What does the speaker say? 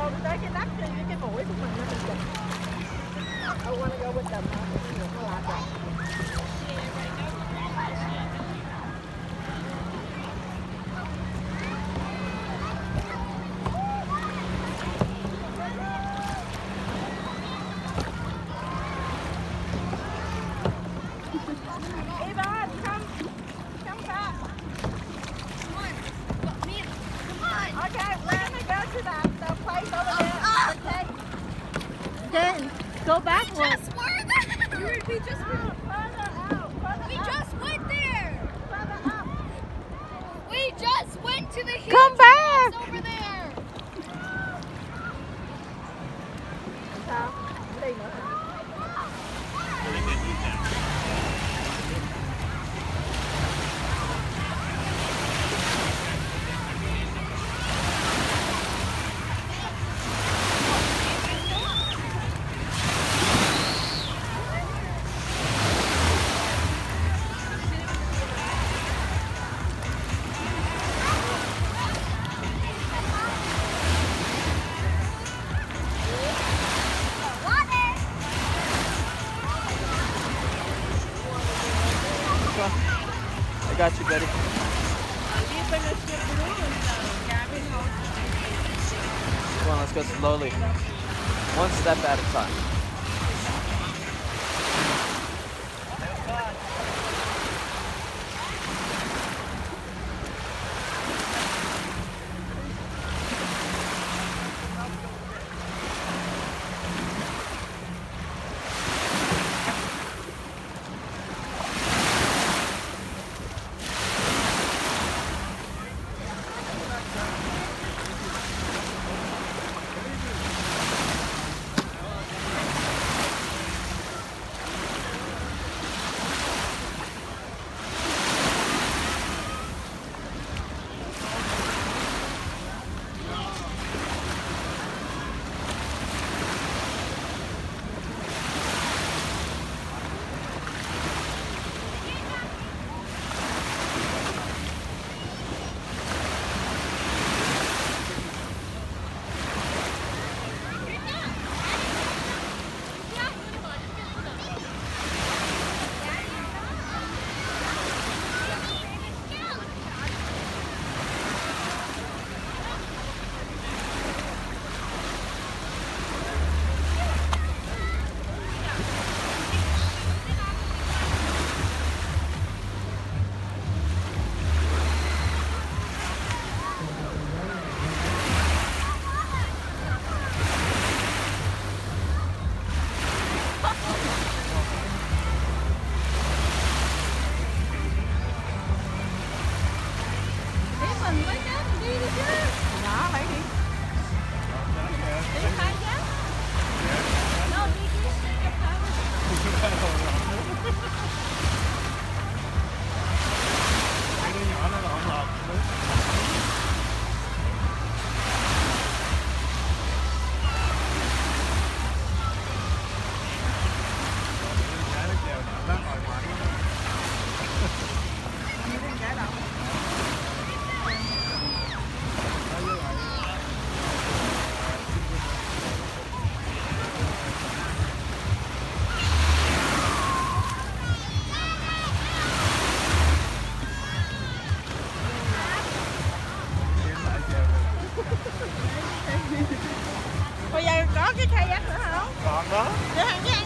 dồn tới cái nắp cái mũi của mình nó bị chụp. I wanna go with them. Nó lạ rồi. Ivan, come back. Come on. Mia, come on. Okay, we're gonna go to the place over there. Okay. Then go backwards. We just were there. We just were. Further out. We just went there. Further up. We just went to the huge Come back. house over there. Sao? Đi nữa hả? I got you, buddy. Come on, let's go slowly. One step at a time. Bây giờ có cái kayak nữa không? Còn đó. Để thằng với anh